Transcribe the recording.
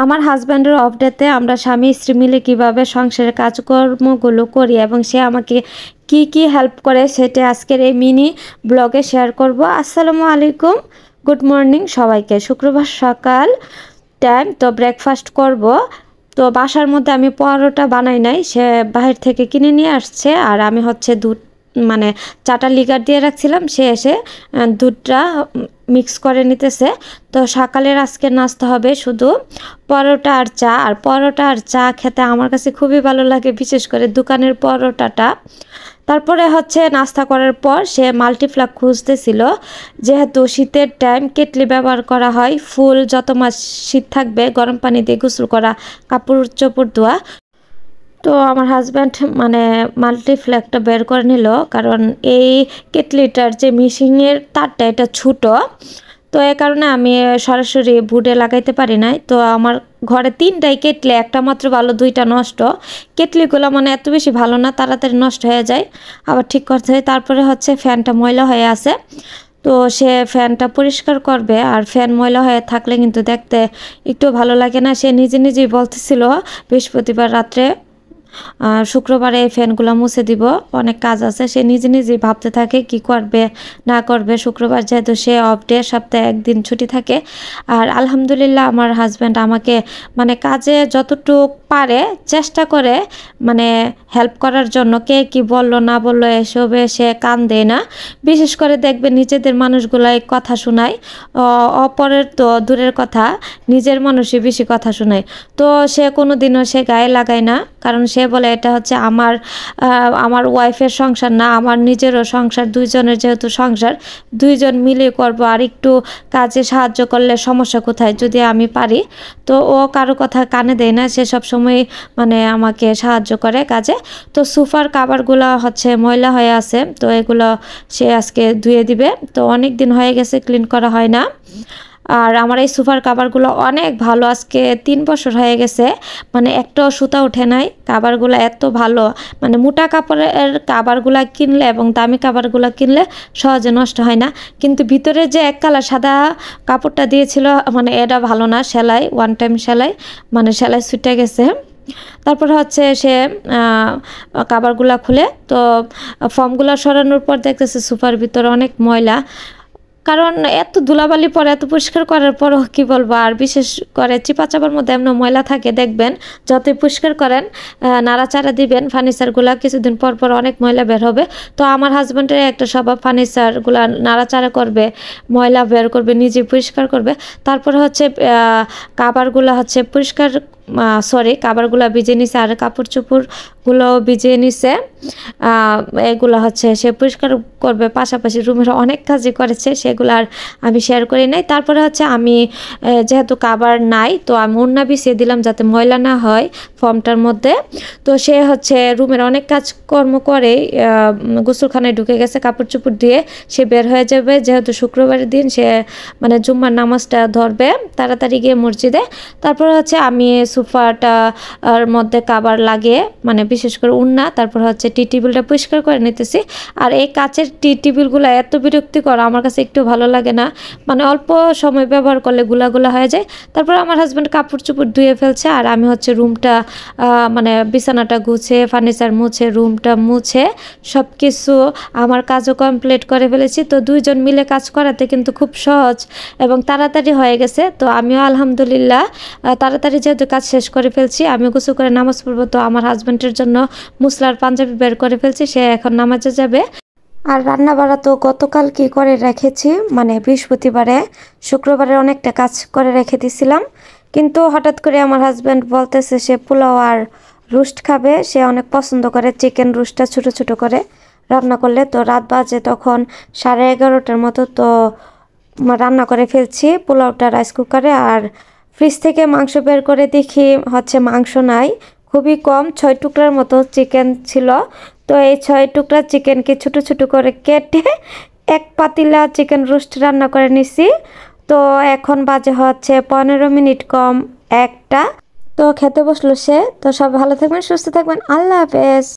আমার হাজব্যান্ডের অফ ডেতে আমরা স্বামী স্ত্রী মিলে কীভাবে সংসারের কাজকর্মগুলো করি এবং সে আমাকে কি কি হেল্প করে সেটা আজকের এই মিনি ব্লগে শেয়ার করব। আসসালামু আলাইকুম, গুড মর্নিং সবাইকে। শুক্রবার সকাল টাইম, তো ব্রেকফাস্ট করব। তো বাসার মধ্যে আমি পরোটা বানাই নাই, সে বাহির থেকে কিনে নিয়ে আসছে। আর আমি হচ্ছে দুধ মানে চাটা লিগার দিয়ে রাখছিলাম, সে এসে দুধটা মিক্স করে নিতেছে। তো সকালের আজকে নাস্তা হবে শুধু পরোটা আর চা। আর পরোটা আর চা খেতে আমার কাছে খুবই ভালো লাগে, বিশেষ করে দোকানের পরোটাটা। তারপরে হচ্ছে নাস্তা করার পর সে মাল্টিপ্লাগ খুঁজতেছিল, যেহেতু শীতের টাইম কেটলি ব্যবহার করা হয়। ফুল যত মাস শীত থাকবে গরম পানি দিয়ে গোসল করা, কাপড় চোপড় ধোয়া। তো আমার হাজব্যান্ড মাল্টিফ্ল্যাগটা বের করে নিল, কারণ এই কেটলিটার যে মিশিংয়ের তারটা এটা ছোটো, তো এই কারণে আমি সরাসরি বুডে লাগাইতে পারি নাই। তো আমার ঘরে 3টাই কেটলি, একটা মাত্র ভালো, 2টা নষ্ট। কেটলিগুলো এত বেশি ভালো না, তাড়াতাড়ি নষ্ট হয়ে যায়, আবার ঠিক করতে হয়। তারপরে হচ্ছে ফ্যানটা ময়লা হয়ে আছে, তো সে ফ্যানটা পরিষ্কার করবে। আর ফ্যান ময়লা হয়ে থাকলে কিন্তু দেখতে একটু ভালো লাগে না। সে নিজেই বলতেছিল বৃহস্পতিবার রাত্রে শুক্রবারে এই ফ্যানগুলো মুছে দিব, অনেক কাজ আছে। সে নিজেই ভাবতে থাকে কি করবে না করবে। শুক্রবার যেহেতু সে অফ ডে, সপ্তাহে একদিন ছুটি থাকে। আর আলহামদুলিল্লাহ আমার হাজব্যান্ড আমাকে কাজে যতটুক পারে চেষ্টা করে হেল্প করার জন্য। কে কি বললো না বললো এসবে সে কান দেয় না। বিশেষ করে দেখবে নিজেদের মানুষগুলাই কথা শোনায়, অপরের তো দূরের কথা, নিজের মানুষই বেশি কথা শোনায়। তো সে কোনোদিনও সে গায়ে লাগায় না, কারণ সে বলে এটা হচ্ছে আমার ওয়াইফের সংসার না, আমার নিজেরও সংসার। দুইজনের যেহেতু সংসার, দুইজন মিলে করব। আর একটু কাজে সাহায্য করলে সমস্যা কোথায়, যদি আমি পারি। তো ও কারো কথা কানে দেয় না, সে সবসময় আমাকে সাহায্য করে কাজে। তো সোফার কাভারগুলো হচ্ছে ময়লা হয়ে আছে, তো এগুলো সে আজকে ধুয়ে দিবে। তো অনেক দিন হয়ে গেছে ক্লিন করা হয় না। আর আমার এই সোফার কাভারগুলো অনেক ভালো, আজকে 3 বছর হয়ে গেছে, একটাও সুতা ওঠে নাই। কাভারগুলো এত ভালো, মোটা কাপড়ের কাভারগুলো কিনলে এবং দামি কাভারগুলো কিনলে সহজে নষ্ট হয় না। কিন্তু ভিতরে যে এক কালার সাদা কাপড়টা দিয়েছিল, এটা ভালো না, সেলাই ওয়ান টাইম সেলাই, সেলাই ছুটে গেছে। তারপর হচ্ছে সে কাভারগুলো খুলে, তো ফর্মগুলো সরানোর পর দেখতেছে সোফার ভিতরে অনেক ময়লা। কারণ এত ধুলাবালি পরে এত পরিষ্কার করার পরও কি বলবো। আর বিশেষ করে চিপা চাপার মধ্যে এমন ময়লা থাকে, দেখবেন যতই পরিষ্কার করেন, নাড়াচাড়া দিবেন ফার্নিচারগুলো, কিছুদিন পর পর অনেক ময়লা বের হবে। তো আমার হাজব্যান্ডের একটা স্বভাব, ফার্নিচারগুলো নাড়াচাড়া করবে, ময়লা বের করবে, নিজে পরিষ্কার করবে। তারপরে হচ্ছে কাভারগুলো হচ্ছে পরিষ্কার, কাভারগুলো ভিজিয়ে নিছে, আর কাপড় চোপড়গুলো ভিজিয়ে নিছে। এগুলো হচ্ছে সে পরিষ্কার করবে, পাশাপাশি রুমের অনেক কাজই করেছে, সেগুলো আর আমি শেয়ার করি নাই। তারপরে হচ্ছে আমি যেহেতু কাভার নাই, তো আমি ওড়না বিছিয়ে দিলাম যাতে ময়লা না হয় ফর্মটার মধ্যে। তো সে হচ্ছে রুমের অনেক কাজকর্ম করে গোসলখানায় ঢুকে গেছে, কাপড় চোপড় দিয়ে সে বের হয়ে যাবে। যেহেতু শুক্রবারের দিন সে জুম্মার নামাজটা ধরবে, তাড়াতাড়ি গিয়ে মসজিদে। তারপর হচ্ছে আমি সোফাটার মধ্যে কাভার লাগিয়ে, বিশেষ করে উন্না, তারপর হচ্ছে টি টেবিলটা পরিষ্কার করে নিতেছি। আর এই কাচের টি টেবিলগুলো এত বিরক্তিকর, আমার কাছে একটু ভালো লাগে না। অল্প সময় ব্যবহার করলে গুলা হয়ে যায়। তারপর আমার হাজব্যান্ড কাপড় চোপড় ধুয়ে ফেলছে, আর আমি হচ্ছে রুমটা বিছানাটা গুছে, ফার্নিচার মুছে, রুমটা মুছে, সব কিছু আমার কাজও কমপ্লিট করে ফেলেছি। তো দুইজন মিলে কাজ করাতে কিন্তু খুব সহজ এবং তাড়াতাড়ি হয়ে গেছে। তো আমিও আলহামদুলিল্লাহ তাড়াতাড়ি যেহেতু কাজ শেষ করে ফেলছি, আমি গোসল করে নামাজ পড়বো। তো আমার হাজব্যান্ডের জন্য মুসলার পাঞ্জাবি বের করে ফেলছি, সে এখন নামাজে যাবে। আর রান্না বাড়া তো গতকাল কি করে রেখেছি, বৃহস্পতিবারে শুক্রবারে অনেকটা কাজ করে রেখে দিয়েছিলাম। কিন্তু হঠাৎ করে আমার হাজব্যান্ড বলতেছে সে পোলাও আর রোস্ট খাবে, সে অনেক পছন্দ করে চিকেন রোস্টটা ছোট ছোট করে রান্না করলে। তো রাত বাজে তখন 11:30টার মতো, তো রান্না করে ফেলছি পোলাওটা রাইস কুকারে। আর ফ্রিজ থেকে মাংস বের করে দেখি হচ্ছে মাংস নাই, খুবই কম, 6 টুকরার মতো চিকেন ছিল। তো এই 6 টুকরা চিকেনকে ছোট ছোট করে কেটে এক পাতিলা চিকেন রোস্ট রান্না করে নিছি। তো এখন বাজে হচ্ছে 15 মিনিট কম 1টা। তো খেতে বসলো সে। তো সব ভালো থাকবেন, সুস্থ থাকবেন, আল্লাহ হাফেজ।